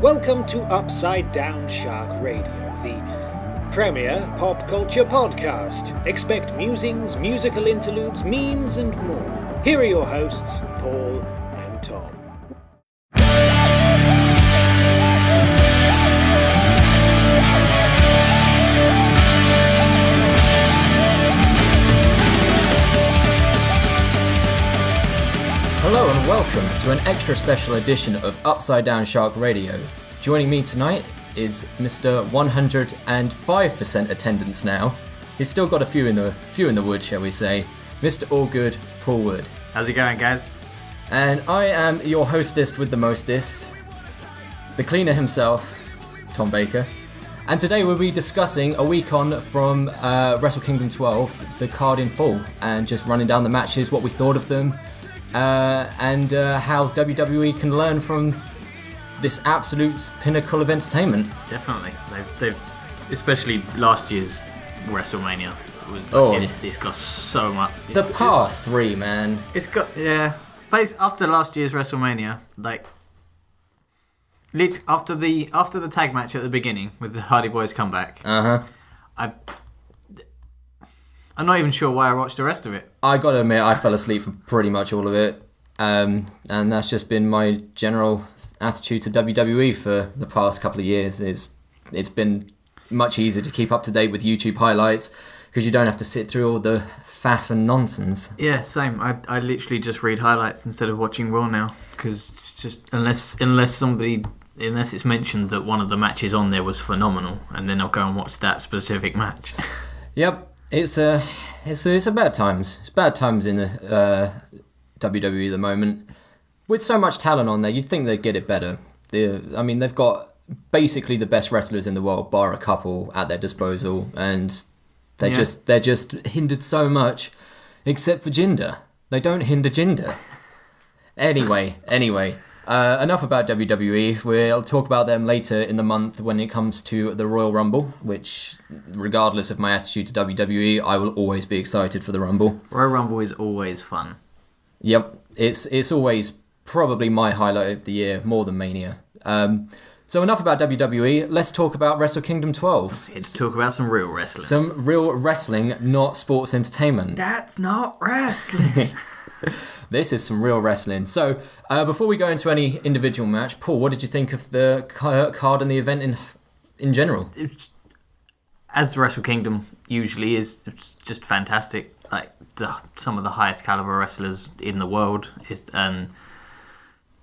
Welcome to Upside Down Shark Radio, the premier pop culture podcast. Expect musings, musical interludes, memes, and more. Here are your hosts, Paul and Tom. Hello and welcome to an extra special edition of Upside Down Shark Radio. Joining me tonight is Mr. 105% attendance now. He's still got a few in the wood, shall we say. Mr. All Good, Paul Wood. How's it going, guys? And I am your hostess with the mostest, the cleaner himself, Tom Baker. And today we'll be discussing a week on from Wrestle Kingdom 12, the card in full, and just running down the matches, what we thought of them, and how WWE can learn from this absolute pinnacle of entertainment. Definitely. They've especially last year's WrestleMania. It's got so much. The past three, man. It's got, yeah. After last year's WrestleMania, after the tag match at the beginning with the Hardy Boys comeback, I'm not even sure why I watched the rest of it. I gotta admit, I fell asleep for pretty much all of it. And that's just been my general attitude to WWE for the past couple of years. It's been much easier to keep up to date with YouTube highlights because you don't have to sit through all the faff and nonsense. Yeah, same. I literally just read highlights instead of watching Raw now because just unless it's mentioned that one of the matches on there was phenomenal, and then I'll go and watch that specific match. Yep. It's bad times. It's bad times in the WWE at the moment. With so much talent on there, you'd think they'd get it better. They've got basically the best wrestlers in the world, bar a couple at their disposal, and they're just hindered so much, except for Jinder. They don't hinder Jinder. Anyway. Enough about WWE. We'll talk about them later in the month when it comes to the Royal Rumble, which, regardless of my attitude to WWE, I will always be excited for the Rumble. Royal Rumble is always fun. Yep, it's always probably my highlight of the year, more than Mania. So enough about WWE, let's talk about Wrestle Kingdom 12. Let's talk about some real wrestling. Some real wrestling, not sports entertainment. That's not wrestling. This is some real wrestling. So, before we go into any individual match, Paul, what did you think of the card and the event in general? As Wrestle Kingdom usually is, it's just fantastic. Some of the highest caliber wrestlers in the world.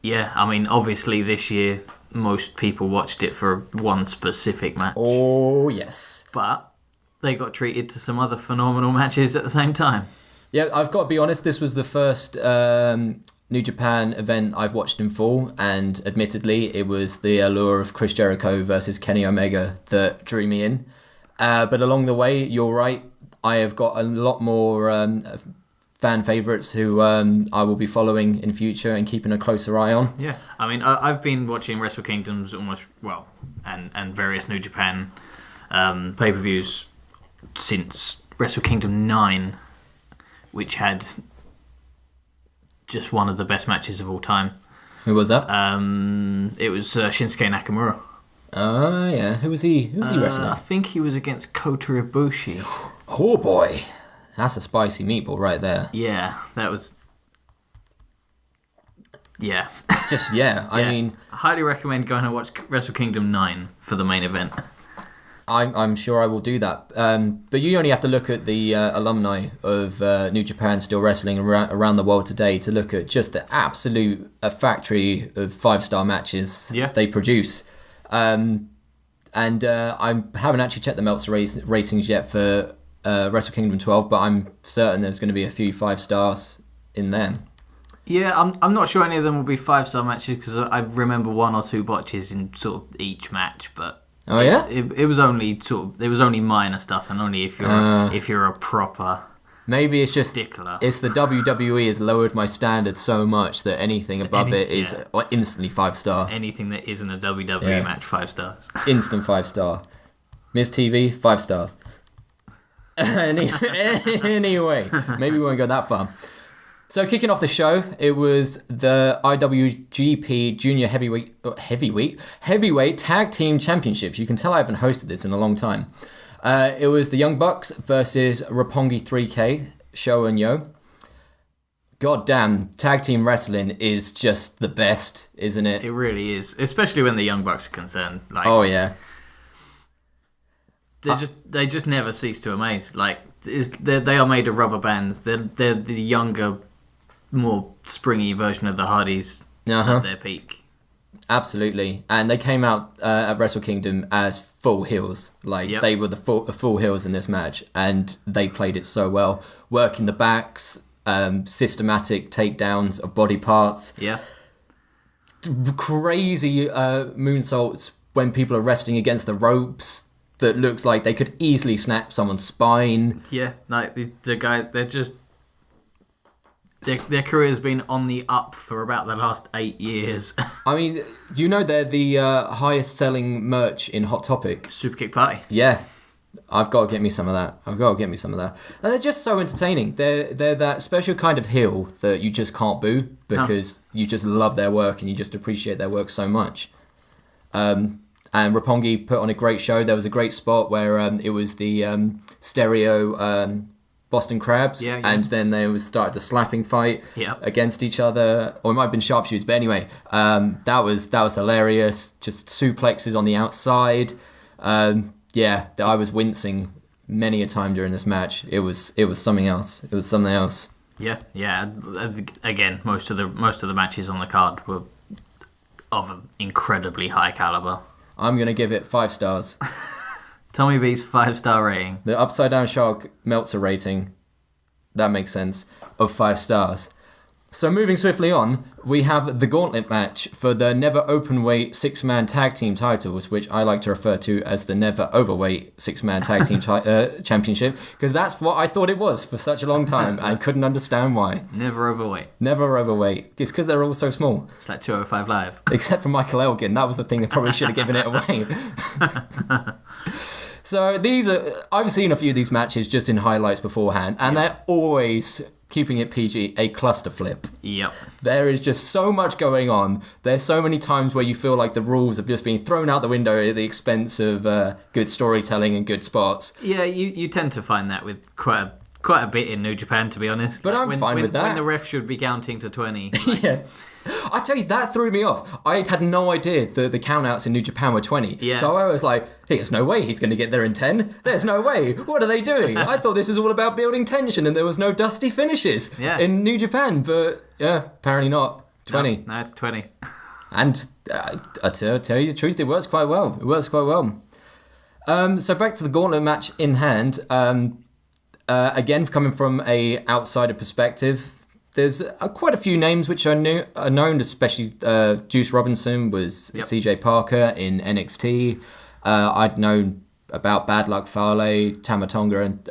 Obviously this year, most people watched it for one specific match. Oh, yes. But they got treated to some other phenomenal matches at the same time. Yeah, I've got to be honest, this was the first New Japan event I've watched in full, and admittedly, it was the allure of Chris Jericho versus Kenny Omega that drew me in. But along the way, you're right, I have got a lot more fan favourites who I will be following in future and keeping a closer eye on. Yeah, I've been watching Wrestle Kingdoms and various New Japan pay-per-views since Wrestle Kingdom 9, which had just one of the best matches of all time. Who was that? It was Shinsuke Nakamura. Oh, yeah. Who was he wrestling? I think he was against Kota Ibushi. Oh, boy. That's a spicy meatball right there. Yeah, that was... Yeah. Just, yeah. I highly recommend going and watch Wrestle Kingdom 9 for the main event. I'm sure I will do that. But you only have to look at the alumni of New Japan still wrestling around the world today to look at just the absolute factory of 5-star matches they produce. I haven't actually checked the Meltzer ratings yet for Wrestle Kingdom 12, but I'm certain there's going to be a few 5 stars in there. Yeah, I'm not sure any of them will be 5-star matches because I remember 1 or 2 botches in sort of each match, but... Oh yeah, it was only minor stuff, and only if you're a proper maybe it's just stickler. It's the WWE has lowered my standard so much that anything above it is instantly 5-star. Anything that isn't a WWE match, 5 stars. Instant 5-star. Miz TV 5 stars. Anyway, maybe we won't go that far. So kicking off the show, it was the IWGP Junior Heavyweight Tag Team Championships. You can tell I haven't hosted this in a long time. It was the Young Bucks versus Roppongi 3K, Sho and Yo. God damn, tag team wrestling is just the best, isn't it? It really is, especially when the Young Bucks are concerned. Like, oh yeah, they just never cease to amaze. Like, they are made of rubber bands. They're the younger, more springy version of the Hardys at their peak. Absolutely, and they came out at Wrestle Kingdom as full heels. Like they were the full heels in this match, and they played it so well, working the backs, systematic takedowns of body parts. Yeah, crazy moonsaults when people are resting against the ropes. That looks like they could easily snap someone's spine. Yeah, like the guy, they're just... Their career has been on the up for about the last 8 years. I mean, you know they're the highest selling merch in Hot Topic. Superkick Party. Yeah, I've got to get me some of that. And they're just so entertaining. They're that special kind of heel that you just can't boo because you just love their work and you just appreciate their work so much. And Roppongi put on a great show. There was a great spot where it was the stereo Boston Crabs, and then they started the slapping fight against each other, or it might have been sharpshooters. But anyway, that was hilarious. Just suplexes on the outside. I was wincing many a time during this match. It was something else. Yeah. Again, most of the matches on the card were of an incredibly high caliber. I'm going to give it 5 stars. Tommy B's 5-star rating. The Upside Down Shark Meltzer rating, that makes sense, of 5 stars. So moving swiftly on, we have the gauntlet match for the Never Openweight 6-man tag team titles, which I like to refer to as the Never Overweight 6-man tag team championship, because that's what I thought it was for such a long time, and I couldn't understand why. Never overweight. Never overweight. It's because they're all so small. It's like 205 Live. Except for Michael Elgin, that was the thing that probably should have given it away. So I've seen a few of these matches just in highlights beforehand, and they're always, keeping it PG, a cluster flip. Yep. There is just so much going on. There's so many times where you feel like the rules have just been thrown out the window at the expense of good storytelling and good spots. Yeah, you tend to find that with quite a bit in New Japan, to be honest. But I'm fine with that. When the ref should be counting to 20. Yeah. I tell you, that threw me off. I had no idea that the countouts in New Japan were 20. Yeah. So I was like, there's no way he's going to get there in 10. There's no way. What are they doing? I thought this was all about building tension and there was no dusty finishes in New Japan. But yeah, apparently not. 20. No, it's 20. And I tell you the truth, it works quite well. So back to the gauntlet match in hand. Again, coming from a outsider perspective, there's quite a few names which are known, especially Juice Robinson was CJ Parker in NXT. I'd known about Bad Luck Fale, Tamatonga and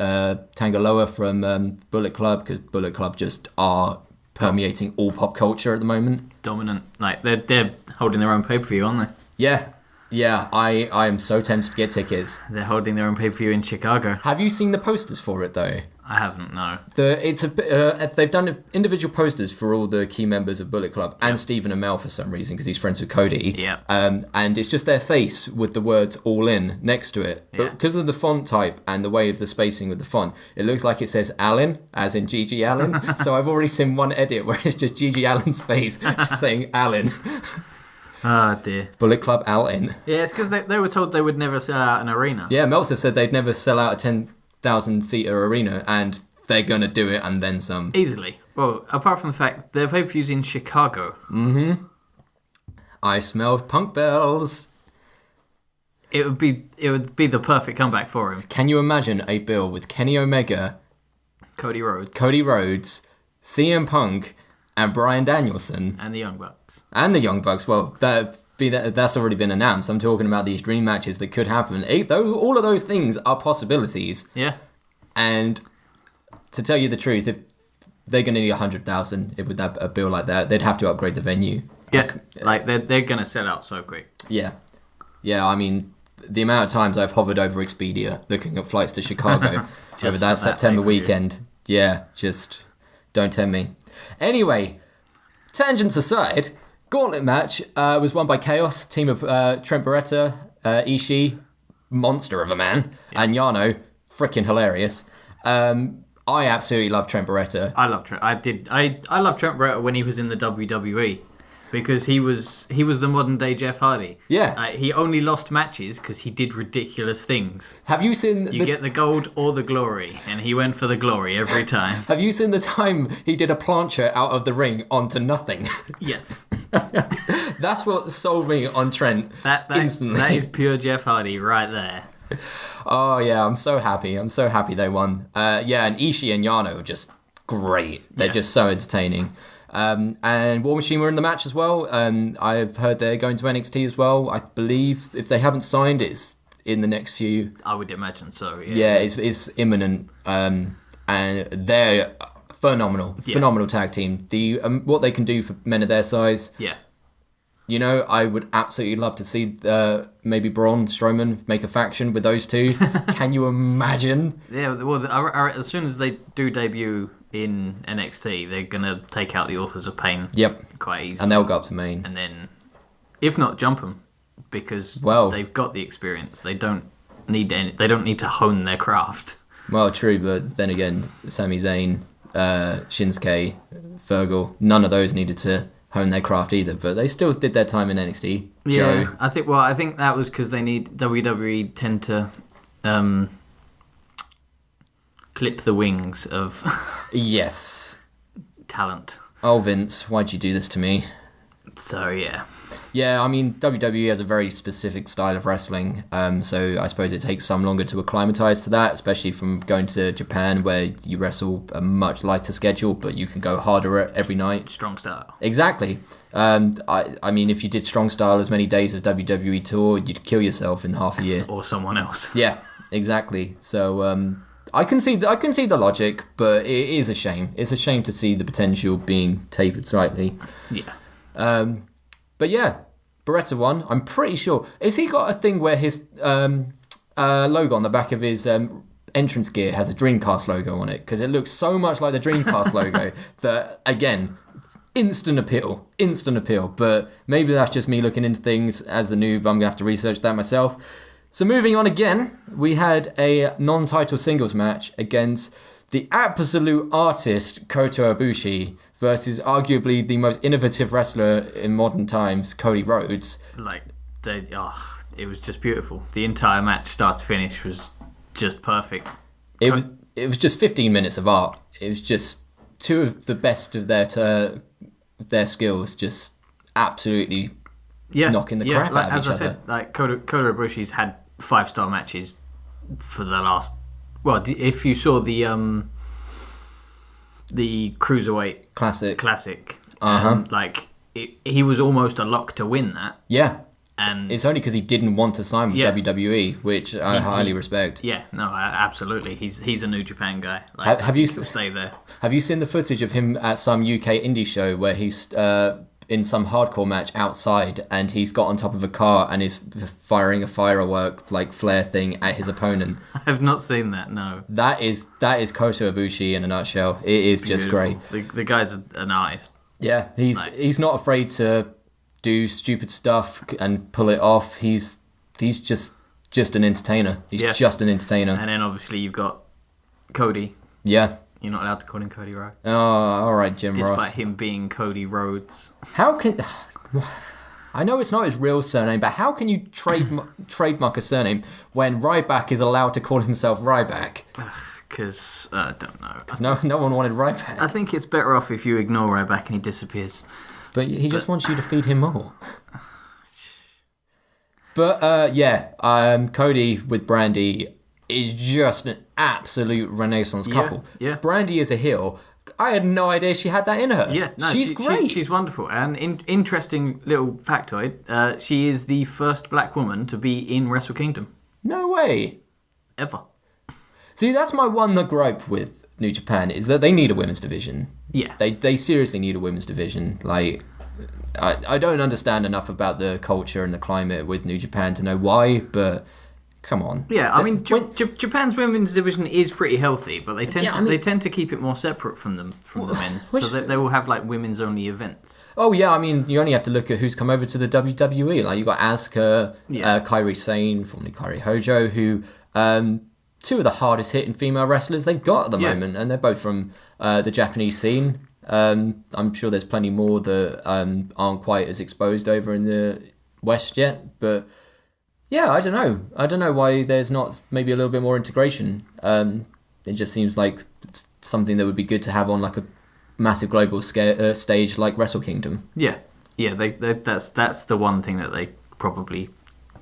Tangaloa from Bullet Club, because Bullet Club just are permeating all pop culture at the moment. Dominant. Like, they're holding their own pay-per-view, aren't they? Yeah, I am so tempted to get tickets. They're holding their own pay-per-view in Chicago. Have you seen the posters for it, though? I haven't, no. They've done individual posters for all the key members of Bullet Club and Stephen Amell for some reason, because he's friends with Cody. Yeah. And it's just their face with the words "All In" next to it. But because of the font type and the way of the spacing with the font, it looks like it says Allen, as in Gigi Allen. So I've already seen one edit where it's just Gigi Allen's face saying Allen. Oh dear. Bullet Club Allen. Yeah, it's because they were told they would never sell out an arena. Yeah, Meltzer said they'd never sell out a 10,000-seater arena, and they're going to do it and then some. Easily. Well, apart from the fact their pay-per-view's in Chicago. Mm-hmm. I smell punk bells. It would be the perfect comeback for him. Can you imagine a bill with Kenny Omega, Cody Rhodes, CM Punk, and Bryan Danielson, and the Young Bucks. Well, that's already been announced. I'm talking about these dream matches that could happen. All of those things are possibilities. Yeah. And to tell you the truth, if they're going to need 100,000 with a bill like that, they'd have to upgrade the venue. Yeah, they're going to sell out so quick. Yeah. I mean, the amount of times I've hovered over Expedia looking at flights to Chicago over that September weekend. Yeah, just don't tempt me. Anyway, tangents aside, gauntlet match was won by Chaos, team of Trent Beretta, Ishii, monster of a man, and Yano, freaking hilarious. I absolutely love Trent Beretta. I love Trent. I love Trent Beretta when he was in the WWE because he was the modern day Jeff Hardy. Yeah. He only lost matches because he did ridiculous things. Have you seen... You get the gold or the glory, and he went for the glory every time. Have you seen the time he did a plancha out of the ring onto nothing? Yes. That's what sold me on Trent instantly. That is pure Jeff Hardy right there. Oh, yeah, I'm so happy. I'm so happy they won. Yeah, and Ishii and Yano are just great. They're just so entertaining. And War Machine were in the match as well. I've heard they're going to NXT as well. I believe if they haven't signed, it's in the next few... I would imagine so, yeah. Yeah, it's imminent. And they're phenomenal. Yeah. Phenomenal tag team. The what they can do for men of their size... Yeah. You know, I would absolutely love to see maybe Braun Strowman make a faction with those two. Can you imagine? Yeah, well, as soon as they do debut in NXT, they're going to take out the Authors of Pain quite easily. And they'll go up to main. And then, if not, jump them. Because they've got the experience. They don't need to hone their craft. Well, true, but then again, Sami Zayn, Shinsuke, Fergal, none of those needed to hone their craft either, but they still did their time in NXT. Yeah, Joe. I think that was because WWE tend to clip the wings of talent. Oh, Vince, why'd you do this to me? So yeah. Yeah, I mean, WWE has a very specific style of wrestling, so I suppose it takes some longer to acclimatise to that, especially from going to Japan, where you wrestle a much lighter schedule, but you can go harder every night. Strong style. Exactly. I mean, if you did strong style as many days as WWE Tour, you'd kill yourself in half a year. Or someone else. Yeah, exactly. So I can see the logic, but it is a shame. It's a shame to see the potential being tapered slightly. Yeah. But yeah, Beretta won. I'm pretty sure. Has he got a thing where his logo on the back of his entrance gear has a Dreamcast logo on it? Because it looks so much like the Dreamcast logo that, again, instant appeal. But maybe that's just me looking into things as a noob. I'm going to have to research that myself. So moving on again, we had a non-title singles match against the absolute artist Kota Ibushi versus arguably the most innovative wrestler in modern times, Cody Rhodes. It was just beautiful. The entire match, start to finish, was just perfect. It was just 15 minutes of art. It was just two of the best of their skills, just absolutely knocking the crap out of each other. As I said, like Kota Ibushi's had 5-star matches for the last. Well, if you saw the Cruiserweight Classic, he was almost a lock to win that. Yeah, and it's only because he didn't want to sign with WWE, which I highly respect. Yeah, no, absolutely. He's a New Japan guy. Have you stay there? Have you seen the footage of him at some UK indie show where he's in some hardcore match outside and he's got on top of a car and is firing a firework flare thing at his opponent? I have not seen that. No. That is Kota Ibushi in a nutshell. It is just great. The guy's an artist. Yeah, he's not afraid to do stupid stuff and pull it off. He's just an entertainer. He's just an entertainer. And then obviously you've got Cody. Yeah. You're not allowed to call him Cody Rhodes. Oh, all right, Jim Ross. Despite him being Cody Rhodes. How can... I know it's not his real surname, but how can you trademark a surname when Ryback is allowed to call himself Ryback? Because, I don't know. Because no one wanted Ryback. I think it's better off if you ignore Ryback and he disappears. But he just wants you to feed him more. But, Cody with Brandy is just an absolute renaissance couple. Yeah. Brandy is a heel. I had no idea she had that in her. Yeah, no, she's great. She's wonderful. And interesting little factoid, she is the first black woman to be in Wrestle Kingdom. No way. Ever. See, that's my one gripe with New Japan, is that they need a women's division. Yeah. They seriously need a women's division. I don't understand enough about the culture and the climate with New Japan to know why, but Come on. Yeah, I mean, Japan's women's division is pretty healthy, but they tend to keep it more separate from the men's, so that they will have like women's only events. Oh yeah, I mean, you only have to look at who's come over to the WWE. Like you got Asuka, Kairi Sane, formerly Kairi Hojo, who two of the hardest hitting female wrestlers they've got at the moment, and they're both from the Japanese scene. I'm sure there's plenty more that aren't quite as exposed over in the West yet, but. Yeah, I don't know. I don't know why there's not maybe a little bit more integration. It just seems like it's something that would be good to have on like a massive global stage like Wrestle Kingdom. Yeah. That's the one thing that they probably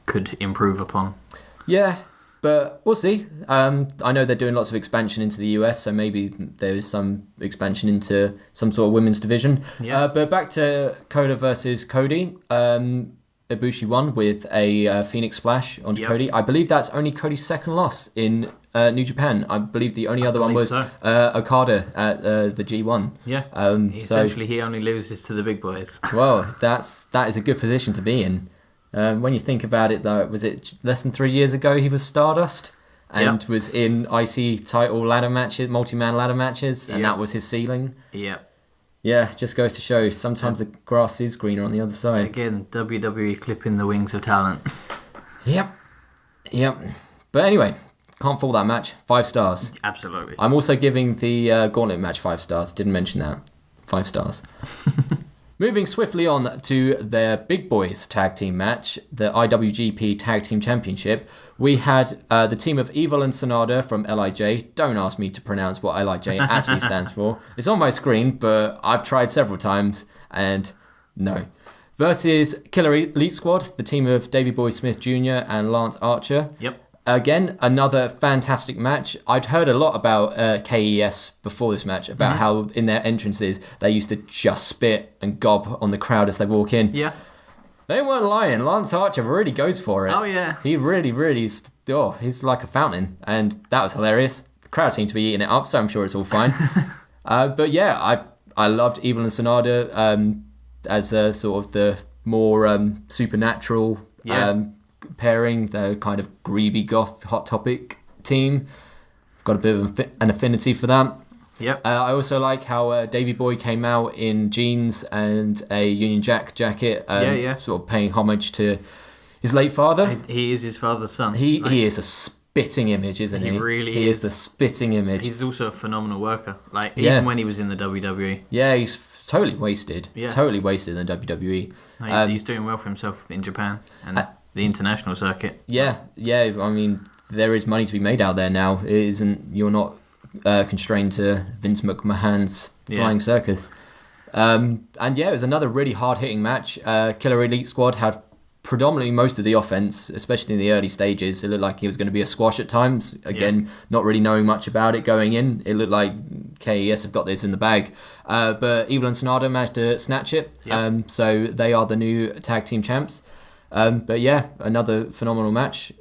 could improve upon. Yeah, but we'll see. I know they're doing lots of expansion into the US, so maybe there is some expansion into some sort of women's division. Yeah. But back to Kota versus Cody. Ibushi won with a Phoenix Splash onto Cody. I believe that's only Cody's second loss in New Japan. I believe the only other one was Okada at the G1. Yeah. Essentially, he only loses to the big boys. Well, that is a good position to be in. When you think about it, though, was it less than 3 years ago he was Stardust and was in IC title ladder matches, multi-man ladder matches, and that was his ceiling? Yeah. Yeah, just goes to show sometimes the grass is greener on the other side. Again, WWE clipping the wings of talent. Yep. But anyway, can't fault that match. 5 stars. Absolutely. I'm also giving the Gauntlet match 5 stars. Didn't mention that. 5 stars. Moving swiftly on to their Big Boys tag team match, the IWGP Tag Team Championship. We had the team of Evil and Sonata from LIJ. Don't ask me to pronounce what LIJ actually stands for. It's on my screen, but I've tried several times, and no. Versus Killer Elite Squad, the team of Davey Boy Smith Jr. and Lance Archer. Yep. Again, another fantastic match. I'd heard a lot about KES before this match, about how in their entrances they used to just spit and gob on the crowd as they walk in. Yeah. They weren't lying. Lance Archer really goes for it. Oh, yeah. He really, he's like a fountain. And that was hilarious. The crowd seemed to be eating it up, so I'm sure it's all fine. But yeah, I loved Evil and Sonata as sort of the more supernatural pairing, the kind of greeby goth Hot Topic team. I've got a bit of an affinity for that. Yep. I also like how Davey Boy came out in jeans and a Union Jack jacket, sort of paying homage to his late father. He is his father's son. He is a spitting image, isn't he? He really is. He is the spitting image. He's also a phenomenal worker. Even when he was in the WWE. Yeah, he's totally wasted. Yeah. Totally wasted in the WWE. No, he's doing well for himself in Japan and the international circuit. Yeah. I mean, there is money to be made out there now. You're not constrained to Vince McMahon's flying circus. And it was another really hard-hitting match. Killer Elite Squad had predominantly most of the offense, especially in the early stages. It looked like it was going to be a squash at times. Again, not really knowing much about it going in. It looked like KES have got this in the bag. But Evil and Sonata managed to snatch it. Yep. So they are the new tag team champs. But yeah, another phenomenal match.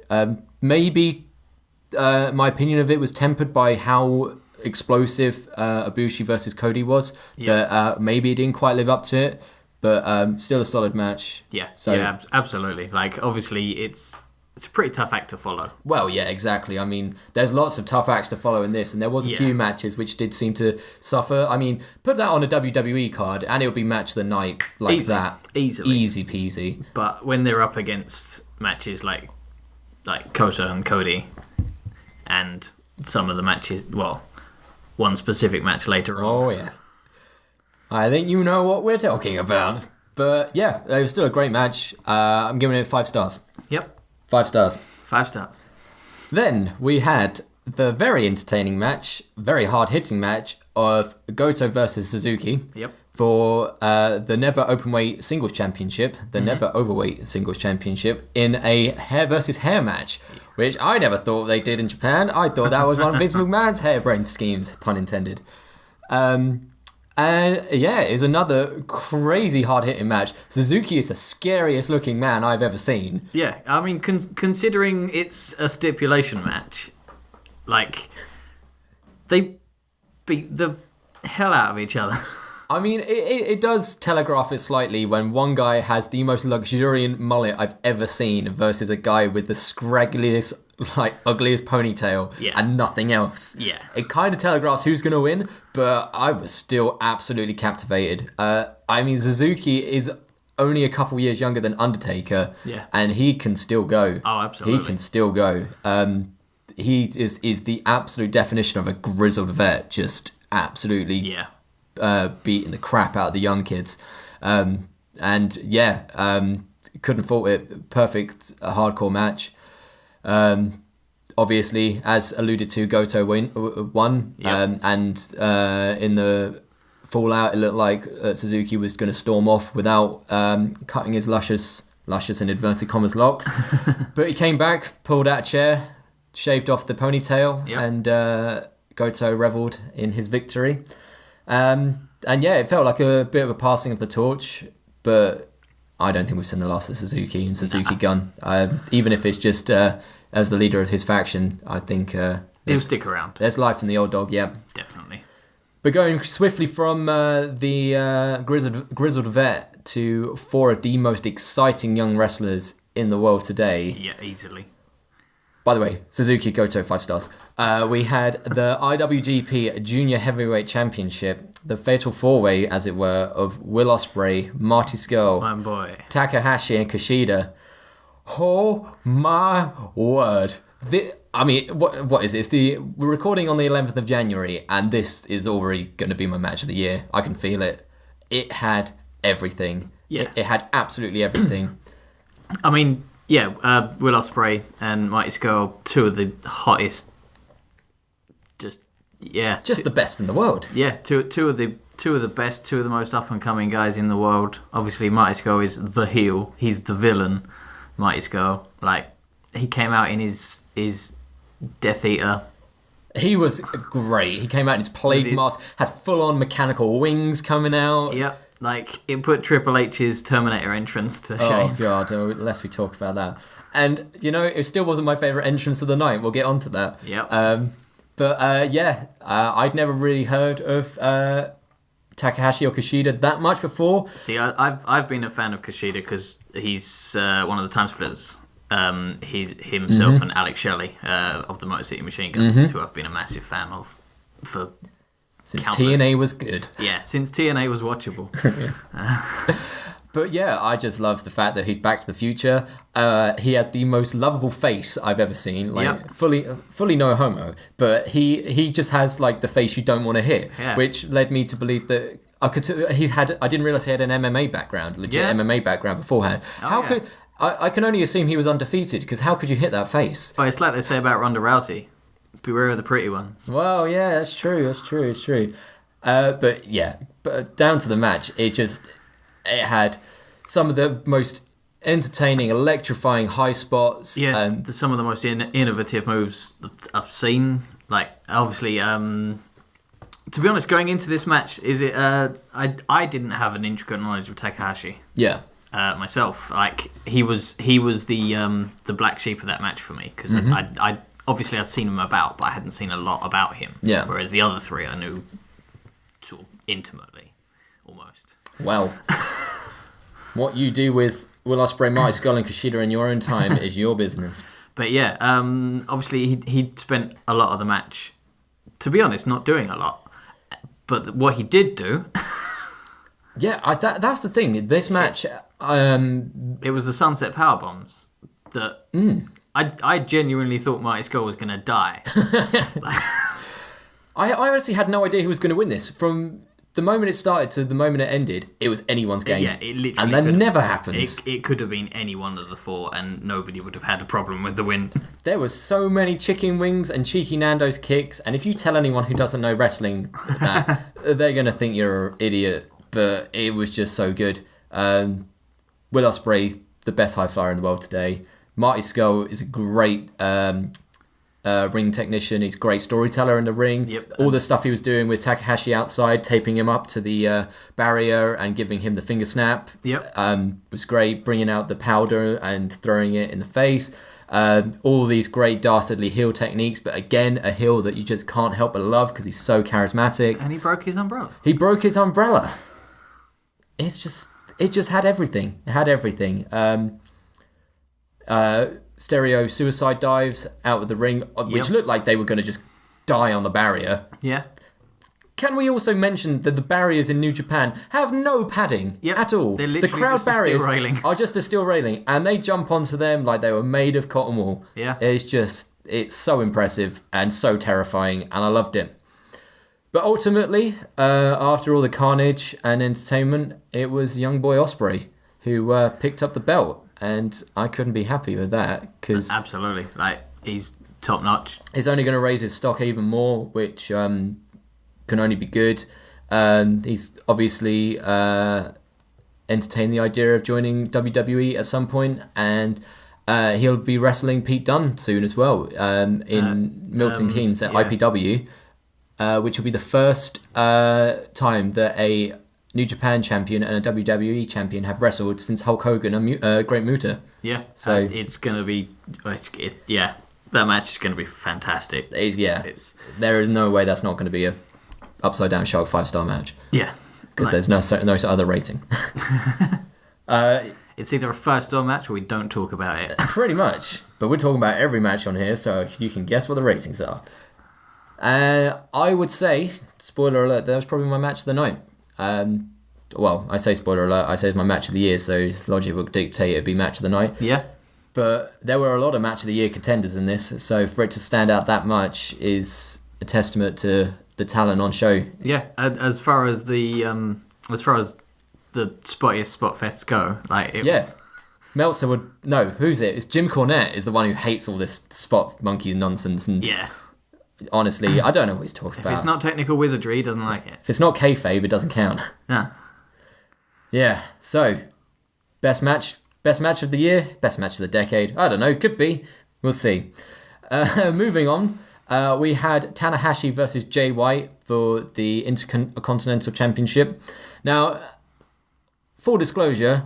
Maybe my opinion of it was tempered by how explosive Ibushi versus Cody was. That maybe it didn't quite live up to it. But still a solid match. Yeah, absolutely. Obviously, it's a pretty tough act to follow. Well, yeah, exactly. I mean, there's lots of tough acts to follow in this, and there was a few matches which did seem to suffer. I mean, put that on a WWE card, and it would be match of the night that. Easily. Easy peasy. But when they're up against matches like Kota and Cody, and some of the matches, one specific match later on. Oh, yeah. I think you know what we're talking about. But yeah, it was still a great match. I'm giving it 5 stars. Yep. 5 stars. 5 stars. Then we had the very entertaining match, very hard-hitting match of Goto versus Suzuki. Yep. For the Never Openweight Singles Championship, the Never Overweight Singles Championship, in a hair versus hair match, which I never thought they did in Japan. I thought that was one of Vince McMahon's harebrained schemes, pun intended. And yeah, it's another crazy hard-hitting match. Suzuki is the scariest looking man I've ever seen. Yeah, I mean, considering it's a stipulation match, they beat the hell out of each other. I mean, it does telegraph it slightly when one guy has the most luxuriant mullet I've ever seen versus a guy with the scraggliest like ugliest ponytail and nothing else. Yeah. It kind of telegraphs who's going to win, but I was still absolutely captivated. I mean, Suzuki is only a couple years younger than Undertaker, and he can still go. Oh, absolutely. He can still go. He is the absolute definition of a grizzled vet, just absolutely beating the crap out of the young kids. Couldn't fault it. Perfect hardcore match. Obviously, as alluded to, Goto won. And in the fallout, it looked like Suzuki was going to storm off without cutting his luscious in inverted commas locks. But he came back, pulled out a chair, shaved off the ponytail, and Goto revelled in his victory. It felt like a bit of a passing of the torch, but I don't think we've seen the last of Suzuki and Suzuki Gun. Even if it's just as the leader of his faction, I think he'll stick around. There's life in the old dog, Definitely. But going swiftly from the grizzled vet to 4 of the most exciting young wrestlers in the world today. Yeah, easily. By the way, Suzuki, Goto, 5 stars. We had the IWGP Junior Heavyweight Championship, the fatal 4-way, as it were, of Will Ospreay, Marty Scurll, My boy, Takahashi, and Kushida. Oh my word! What is this? We're recording on the 11th of January, and this is already going to be my match of the year. I can feel it. It had everything. Yeah, it had absolutely everything. I mean. Yeah, Will Ospreay and Mighty Scurll, 2 of the hottest. Just the best in the world. Yeah, two of the best, 2 of the most up and coming guys in the world. Obviously, Mighty Scurll is the heel. He's the villain. Mighty Scurll, he came out in his Death Eater. He was great. He came out in his plague mask, had full on mechanical wings coming out. Yep. It put Triple H's Terminator entrance to shame. Oh, God, lest we talk about that. And, it still wasn't my favourite entrance of the night. We'll get onto that. Yep. I'd never really heard of Takahashi or Kushida that much before. See, I've been a fan of Kushida because he's one of the time splitters. He's himself and Alex Shelley of the Motor City Machine Guns, who I've been a massive fan of for... Since TNA was good. Yeah, since TNA was watchable. But I just love the fact that he's Back to the Future. He has the most lovable face I've ever seen. Fully no homo. But he just has the face you don't want to hit. Yeah. Which led me to believe that I didn't realise he had an MMA background, MMA background beforehand. I can only assume he was undefeated, because how could you hit that face? Well, it's like they say about Ronda Rousey. Beware of the pretty ones. Well, yeah, that's true. But down to the match, it had some of the most entertaining, electrifying high spots. Yeah, some of the most innovative moves that I've seen. Obviously, to be honest, going into this match, I didn't have an intricate knowledge of Takahashi. Yeah. Myself, he was the black sheep of that match for me, because I obviously I'd seen him about, but I hadn't seen a lot about him. Yeah. Whereas the other 3 I knew sort of intimately, almost. Well, what you do with Will Ospreay, Mighty Scurll, and Kushida in your own time is your business. But obviously he spent a lot of the match, to be honest, not doing a lot. But what he did do... that's the thing. This match... it was the Sunset Powerbombs that... I genuinely thought Mighty Scurll was going to die. I honestly had no idea who was going to win this. From the moment it started to the moment it ended, it was anyone's game. Yeah, it literally and that never happens. It could have been any one of the 4, and nobody would have had a problem with the win. There was so many chicken wings and cheeky Nando's kicks, and if you tell anyone who doesn't know wrestling that, they're going to think you're an idiot. But it was just so good. Will Ospreay, the best high flyer in the world today. Marty Scurll is a great ring technician. He's a great storyteller in the ring. Yep. All the stuff he was doing with Takahashi outside, taping him up to the barrier and giving him the finger snap, was great. Bringing out the powder and throwing it in the face. All these great dastardly heel techniques, but again, a heel that you just can't help but love because he's so charismatic. And he broke his umbrella. It just had everything. It had everything. stereo suicide dives out of the ring, which looked like they were going to just die on the barrier. Yeah. Can we also mention that the barriers in New Japan have no padding at all? They're literally the crowd just barriers a steel railing. are just a steel railing, and they jump onto them like they were made of cotton wool. Yeah. It's so impressive and so terrifying, and I loved it. But ultimately, after all the carnage and entertainment, it was young boy Ospreay who picked up the belt, and I couldn't be happy with that because absolutely, like he's top notch. It's only going to raise his stock even more, which can only be good. He's obviously entertained the idea of joining WWE at some point, and he'll be wrestling Pete Dunne soon as well in Milton Keynes at IPW. Which will be the first time that a New Japan champion and a WWE champion have wrestled since Hulk Hogan and Great Muta. Yeah, so it's going to be, that match is going to be fantastic. There is no way that's not going to be a Upside Down Shark 5-star match. Yeah, because there's no other rating. It's either a 5-star match or we don't talk about it. Pretty much, but we're talking about every match on here, so you can guess what the ratings are. I would say, spoiler alert, that was probably my match of the night. Well, I say spoiler alert, I say it's my match of the year, so logic will dictate it'd be match of the night. Yeah. But there were a lot of match of the year contenders in this, so for it to stand out that much is a testament to the talent on show. Yeah, as far as the spottiest spot fests go, like it was... Meltzer would... No, who's it? It's Jim Cornette is the one who hates all this spot monkey nonsense, and... Yeah. Honestly, I don't know what he's talking about. If it's not technical wizardry, he doesn't like it. If it's not kayfabe, it doesn't count. Yeah. Yeah, so, best match of the year, best match of the decade, I don't know, could be, we'll see. Moving on, we had Tanahashi versus Jay White for the Intercontinental Championship. Now, full disclosure,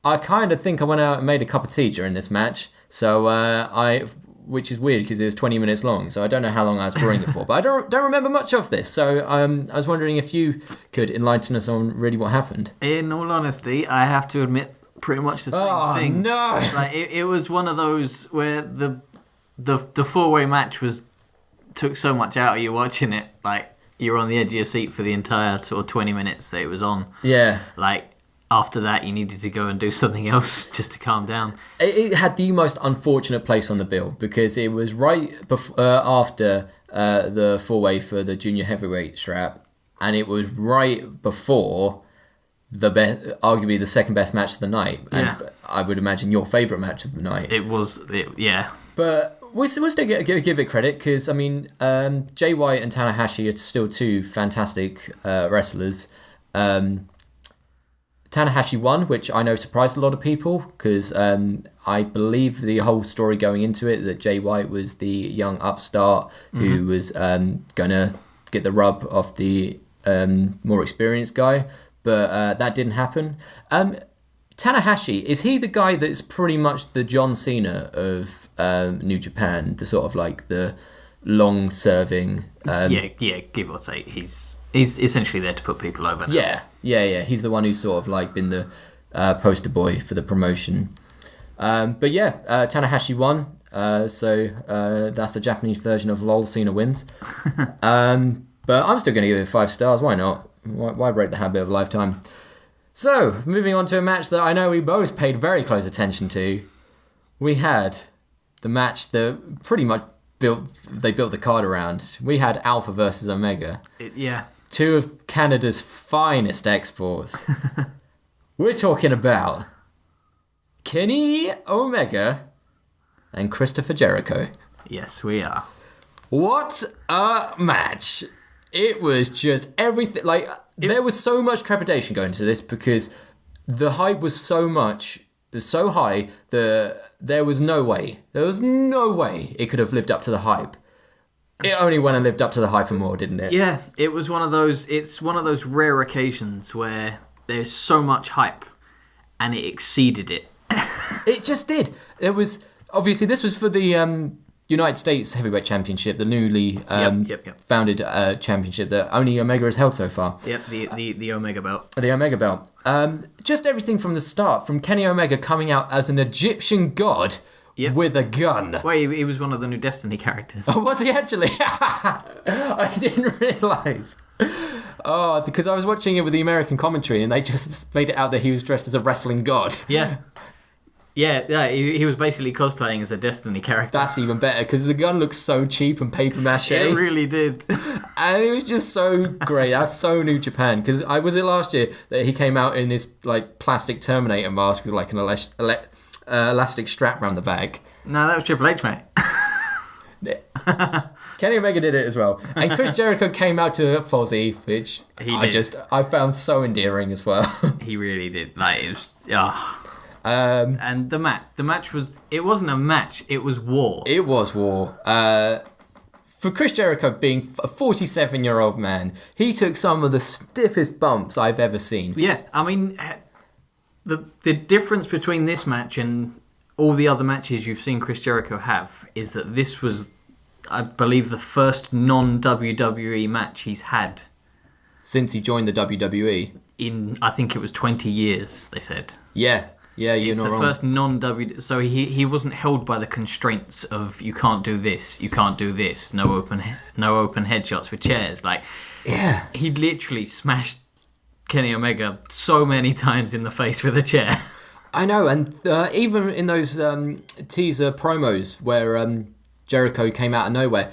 I kind of think I went out and made a cup of tea during this match, so which is weird because it was 20 minutes long, so I don't know how long I was brewing it for, but I don't remember much of this, so I was wondering if you could enlighten us on really what happened. In all honesty, I have to admit pretty much the same thing. No! Like it was one of those where the four-way match took so much out of you watching it, like you're on the edge of your seat for the entire sort of 20 minutes that it was on. Yeah. Like, after that, you needed to go and do something else just to calm down. It had the most unfortunate place on the bill because it was right after the four-way for the junior heavyweight strap, and it was right before arguably the second best match of the night, and I would imagine your favourite match of the night. It was, yeah. But we'll still give it credit because, I mean, Jay White and Tanahashi are still two fantastic wrestlers. Tanahashi won, which I know surprised a lot of people because I believe the whole story going into it that Jay White was the young upstart who was going to get the rub off the more experienced guy, but that didn't happen. Tanahashi, is he the guy that's pretty much the John Cena of New Japan, the sort of like the long-serving... give or take. He's essentially there to put people over now. Yeah. He's the one who's sort of like been the poster boy for the promotion. But yeah, Tanahashi won. So that's the Japanese version of LOL Cena wins. But I'm still going to give it 5 stars. Why not? Why break the habit of a lifetime? So, moving on to a match that I know we both paid very close attention to. We had the match that pretty much they built the card around. We had Alpha versus Omega. Two of Canada's finest exports. We're talking about Kenny Omega and Christopher Jericho. Yes, we are. What a match. It was just everything. Like, there was so much trepidation going into this because the hype was so high that there was no way it could have lived up to the hype. It only went and lived up to the hype and more, didn't it? Yeah, it was one of those. It's one of those rare occasions where there's so much hype, and it exceeded it. It just did. It was obviously this was for the United States Heavyweight Championship, the newly founded championship that only Omega has held so far. Yep, the Omega belt. The Omega belt. Just everything from the start, from Kenny Omega coming out as an Egyptian god Yep. with a gun. Well, he was one of the new Destiny characters. Oh, was he actually? I didn't realise. Oh, because I was watching it with the American commentary and they just made it out that he was dressed as a wrestling god. Yeah. Yeah, he was basically cosplaying as a Destiny character. That's even better because the gun looks so cheap and paper mache. It really did. And it was just so great. That's so New Japan. Because was it last year that he came out in this like plastic Terminator mask with like an elastic strap around the back? No, that was Triple H, mate. Kenny Omega did it as well. And Chris Jericho came out to Fozzy, which I found so endearing as well. He really did. Like, it was... and the match was... It wasn't a match, it was war. It was war. For Chris Jericho being a 47-year-old man, he took some of the stiffest bumps I've ever seen. Yeah, I mean, the difference between this match and all the other matches you've seen Chris Jericho have is that this was, I believe, the first non-WWE match he's had. Since he joined the WWE? In, I think it was 20 years, they said. Yeah, you're not wrong. It's the first non-WWE... So he wasn't held by the constraints of, you can't do this, no open headshots with chairs. Like, yeah. He literally smashed Kenny Omega so many times in the face with a chair. I know, and even in those teaser promos where Jericho came out of nowhere,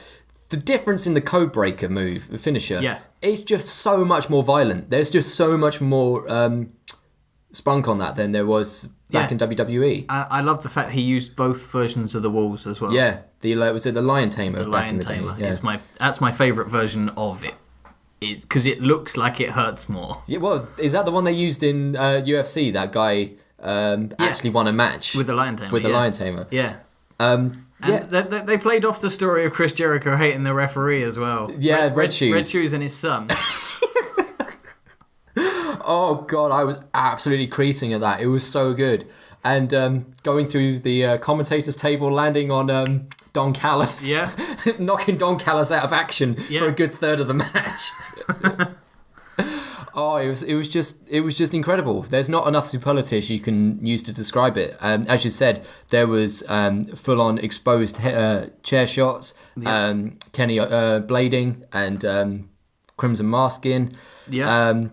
the difference in the Codebreaker move, the finisher, it's just so much more violent. There's just so much more spunk on that than there was back in WWE. I love the fact he used both versions of the walls as well. Yeah, was it the Lion Tamer back in the day? Yeah. That's my favourite version of it. It's because it looks like it hurts more. Yeah, well, is that the one they used in UFC? That guy actually won a match with the Lion Tamer. With the Lion Tamer. Yeah. They played off the story of Chris Jericho hating the referee as well. Yeah, Red Shoes. Red Shoes and his son. Oh, God, I was absolutely creasing at that. It was so good. And going through the commentator's table, landing on Don Callis. Yeah. Knocking Don Callis out of action for a good third of the match. Oh, it was just incredible. There's not enough superlatives you can use to describe it. As you said, there was full-on exposed chair shots, Kenny blading and Crimson masking. Yeah.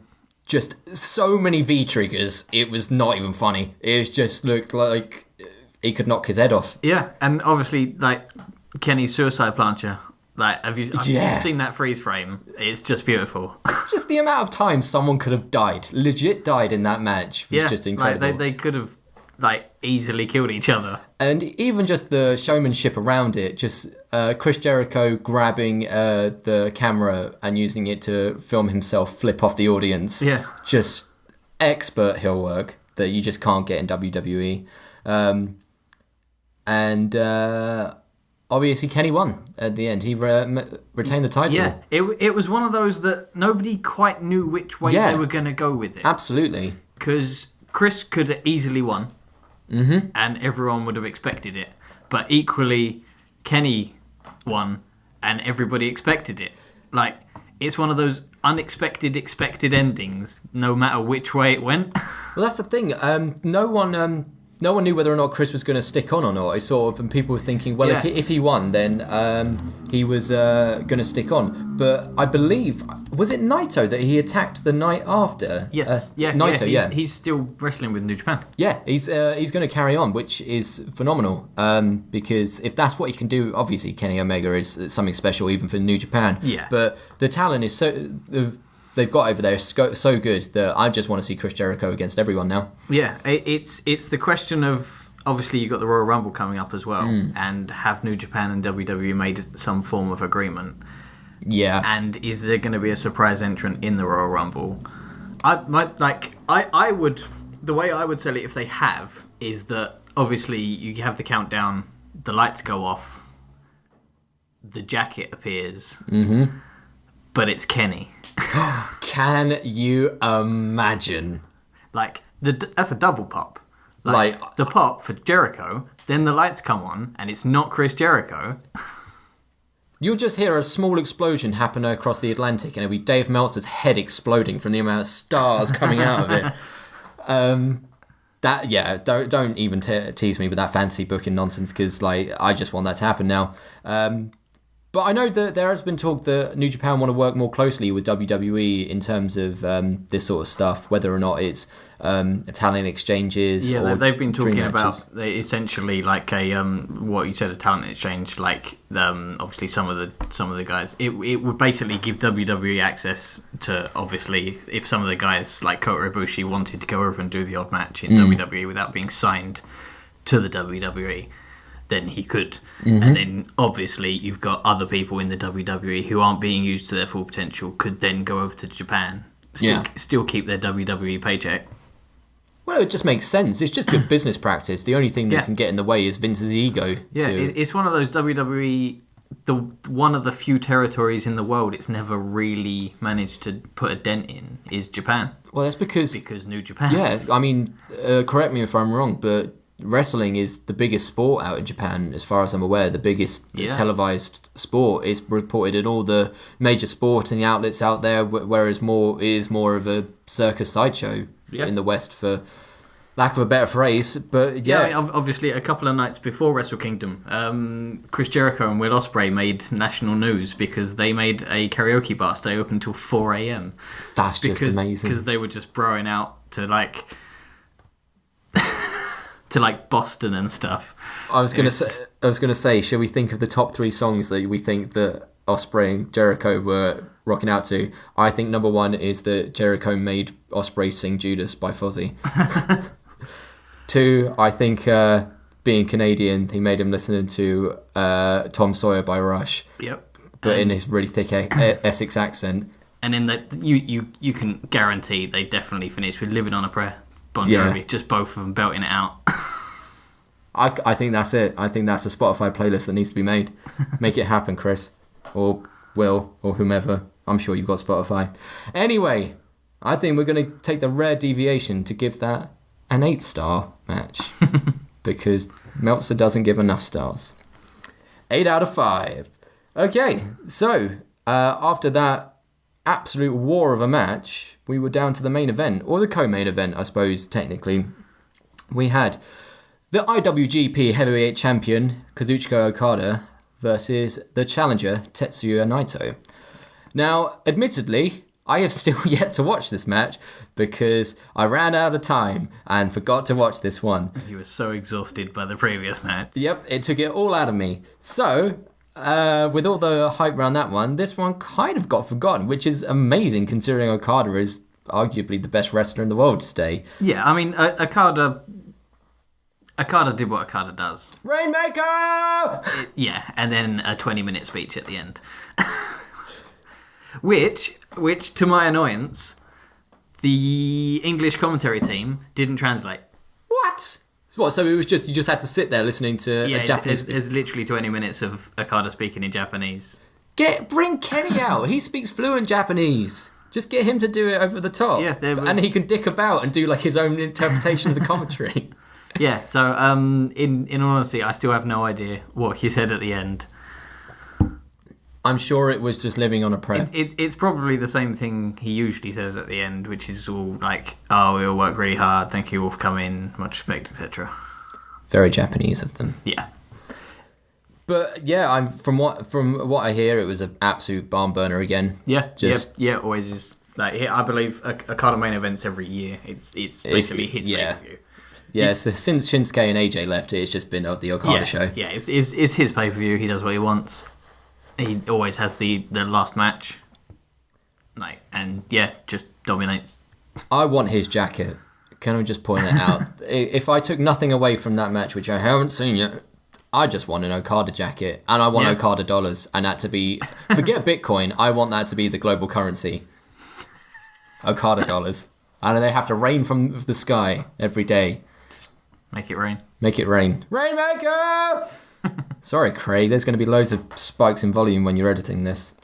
Just so many V-triggers. It was not even funny. It just looked like he could knock his head off. Yeah, and obviously, like, Kenny's suicide plancher. Like, have you seen that freeze frame? It's just beautiful. Just the amount of time someone could have legit died in that match was just incredible. Like, they could have, like, easily killed each other. And even just the showmanship around it, just Chris Jericho grabbing the camera and using it to film himself flip off the audience. Yeah. Just expert heel work that you just can't get in WWE. Obviously, Kenny won at the end. He retained the title. Yeah, it was one of those that nobody quite knew which way they were going to go with it. Absolutely. Because Chris could have easily won, and everyone would have expected it. But equally, Kenny won, and everybody expected it. Like, it's one of those unexpected, expected endings, no matter which way it went. Well, that's the thing. No one knew whether or not Chris was going to stick on or not. It's sort of, and people were thinking, well, if he won, then he was going to stick on. But I believe, was it Naito that he attacked the night after? Yes, Naito, he's still wrestling with New Japan. Yeah, he's going to carry on, which is phenomenal. Because if that's what he can do, obviously Kenny Omega is something special even for New Japan. Yeah. But the talent is they've got over there is so good that I just want to see Chris Jericho against everyone now. Yeah, it's the question of, obviously you've got the Royal Rumble coming up as well, and have New Japan and WWE made some form of agreement? Yeah. And is there going to be a surprise entrant in the Royal Rumble? I would, the way I would sell it if they have is that obviously you have the countdown, the lights go off, the jacket appears, but it's Kenny. Can you imagine? Like, that's a double pop. Like, the pop for Jericho, then the lights come on, and it's not Chris Jericho. You'll just hear a small explosion happen across the Atlantic, and it'll be Dave Meltzer's head exploding from the amount of stars coming out of it. Don't even tease me with that fantasy booking nonsense, because like I just want that to happen now. But I know that there has been talk that New Japan want to work more closely with WWE in terms of this sort of stuff, whether or not it's talent exchanges. Yeah, or they've been talking dream about matches. essentially like a what you said, a talent exchange. Like obviously some of the guys, it would basically give WWE access to, obviously, if some of the guys like Kota Ibushi wanted to go over and do the odd match in WWE without being signed to the WWE, then he could. And then obviously you've got other people in the WWE who aren't being used to their full potential, could then go over to Japan, still keep their WWE paycheck. Well, it just makes sense. It's just good business practice. The only thing that can get in the way is Vince's ego. Yeah, it's one of those WWE, one of the few territories in the world it's never really managed to put a dent in is Japan. Well, that's because New Japan. Yeah, I mean, correct me if I'm wrong, but wrestling is the biggest sport out in Japan, as far as I'm aware. The biggest televised sport is reported in all the major sporting outlets out there, whereas it is more of a circus sideshow in the West, for lack of a better phrase. But I mean, obviously, a couple of nights before Wrestle Kingdom, Chris Jericho and Will Ospreay made national news because they made a karaoke bar stay open until 4 a.m. That's just amazing. Because they were just broing out to like to like Boston and stuff. I was gonna say, shall we think of the top 3 songs that we think that Ospreay and Jericho were rocking out to? I think number 1 is that Jericho made Ospreay sing Judas by Fozzy. 2, I think being Canadian, he made him listen to Tom Sawyer by Rush. Yep. But in his really thick Essex accent. And then you can guarantee they definitely finished with Living on a Prayer. Bon Jovi, just both of them belting it out. I think that's it. I think that's a Spotify playlist that needs to be made. Make it happen, Chris. Or Will, or whomever. I'm sure you've got Spotify. Anyway, I think we're going to take the rare deviation to give that an 8-star match. Because Meltzer doesn't give enough stars. 8 out of 5. Okay, so after that absolute war of a match, we were down to the main event, or the co-main event, I suppose, technically. We had the IWGP Heavyweight Champion, Kazuchika Okada, versus the challenger, Tetsuya Naito. Now, admittedly, I have still yet to watch this match because I ran out of time and forgot to watch this one. You were so exhausted by the previous match. Yep, it took it all out of me. So, with all the hype around that one, this one kind of got forgotten, which is amazing considering Okada is arguably the best wrestler in the world today. Yeah, I mean, Okada did what Okada does. Rainmaker! Yeah, and then a 20-minute speech at the end. Which, to my annoyance, the English commentary team didn't translate. What? What? So it was just, you just had to sit there listening to a Japanese. There's literally 20 minutes of Okada speaking in Japanese. Bring Kenny out. He speaks fluent Japanese. Just get him to do it over the top. Yeah, and he can dick about and do like his own interpretation of the commentary. Yeah. So in all honesty, I still have no idea what he said at the end. I'm sure it was just living on a prayer. It's probably the same thing he usually says at the end, which is all like, "Oh, we all work really hard. Thank you all for coming. Much respect, etc." Very Japanese of them. Yeah. But yeah, from what I hear, it was an absolute barn burner again. Yeah. Always is. Like, I believe Okada main events every year. It's basically his pay-per-view. Yeah. So since Shinsuke and AJ left, it's just been the Okada show. Yeah. It's his pay-per-view. He does what he wants. He always has the last match, just dominates. I want his jacket. Can I just point it out? If I took nothing away from that match, which I haven't seen yet, I just want an Okada jacket, and I want Okada dollars, and that to be, forget Bitcoin, I want that to be the global currency. Okada dollars. And they have to rain from the sky every day. Make it rain. Make it rain. Rainmaker! Sorry, Craig, there's going to be loads of spikes in volume when you're editing this.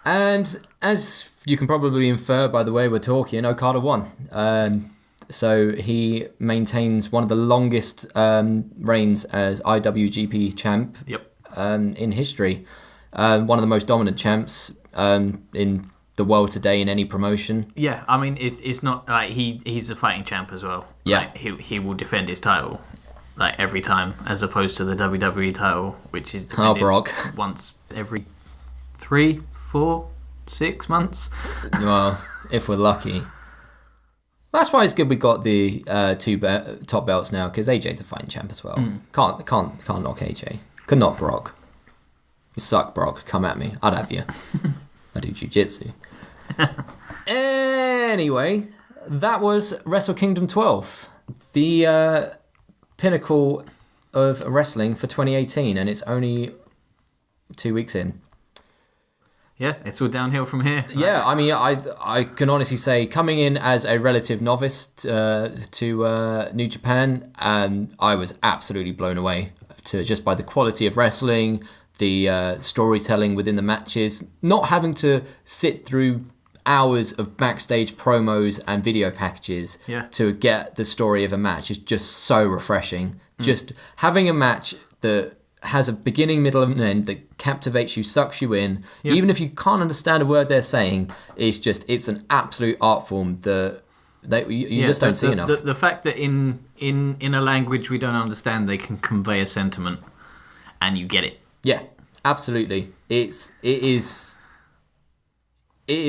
And as you can probably infer by the way we're talking, Okada won. So he maintains one of the longest reigns as IWGP champ in history. One of the most dominant champs in the world today in any promotion. Yeah, I mean, it's not like he's a fighting champ as well. Yeah. Like, he will defend his title like every time, as opposed to the WWE title, which is defended Brock. once every 3, 4, 6 months. Well, if we're lucky. That's why it's good we got the two top belts now, because AJ's a fighting champ as well. Can't knock AJ. Could knock Brock. You suck, Brock. Come at me. I'd have you. I do jiu-jitsu. Anyway, that was Wrestle Kingdom 12. The pinnacle of wrestling for 2018, and it's only 2 weeks in. Yeah, it's all downhill from here. Yeah, I mean, I can honestly say, coming in as a relative novice to New Japan, I was absolutely blown away just by the quality of wrestling, the storytelling within the matches, not having to sit through hours of backstage promos and video packages to get the story of a match is just so refreshing. Just having a match that has a beginning, middle, and end that captivates you, sucks you in, even if you can't understand a word they're saying. It's an absolute art form that you just don't see enough. The fact that in a language we don't understand, they can convey a sentiment, and you get it. Yeah, absolutely. It is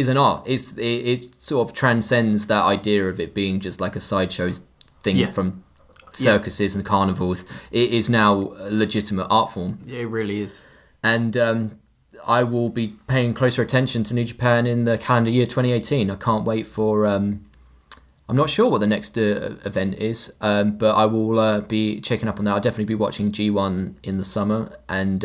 an art. It sort of transcends that idea of it being just like a sideshow thing from circuses and carnivals. It is now a legitimate art form. Yeah, it really is. And I will be paying closer attention to New Japan in the calendar year 2018. I can't wait for... I'm not sure what the next event is, but I will be checking up on that. I'll definitely be watching G1 in the summer, and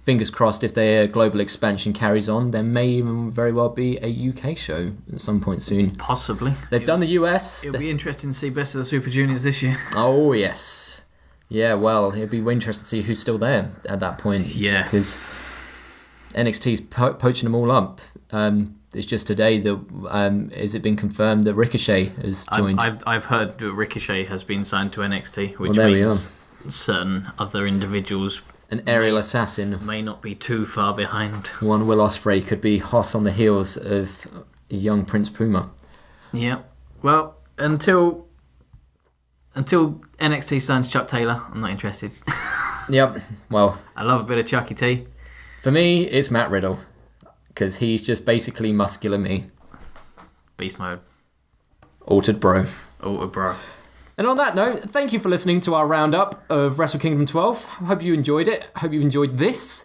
fingers crossed, if their global expansion carries on, there may even very well be a UK show at some point soon. Possibly. They've done the US. It'll be interesting to see Best of the Super Juniors this year. Oh, yes. Yeah, well, it'll be interesting to see who's still there at that point. Yeah. Because NXT's poaching them all up. It's just today that has it been confirmed that Ricochet has joined? I've heard that Ricochet has been signed to NXT, which there means certain other individuals, an aerial assassin, may not be too far behind. One Will Ospreay could be hot on the heels of young Prince Puma. Yeah. Well, until NXT signs Chuck Taylor, I'm not interested. Yep. Well, I love a bit of Chucky T. For me, it's Matt Riddle. Because he's just basically muscular me. Beast mode. Altered bro. Altered bro. And on that note, thank you for listening to our roundup of Wrestle Kingdom 12. I hope you enjoyed it. I hope you've enjoyed this.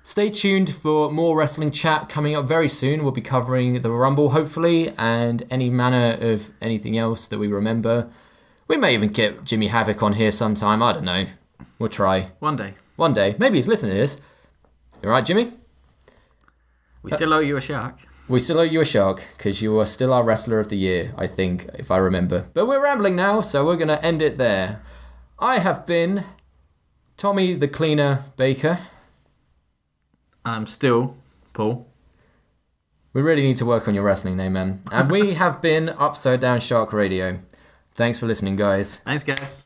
Stay tuned for more wrestling chat coming up very soon. We'll be covering the Rumble, hopefully, and any manner of anything else that we remember. We may even get Jimmy Havoc on here sometime. I don't know. We'll try. One day. One day. Maybe he's listening to this. You alright, Jimmy? We still owe you a shark. We still owe you a shark, because you are still our Wrestler of the Year, I think, if I remember. But we're rambling now, so we're going to end it there. I have been Tommy the Cleaner Baker. I'm still Paul. We really need to work on your wrestling name, man. And we have been Upside Down Shark Radio. Thanks for listening, guys. Thanks, guys.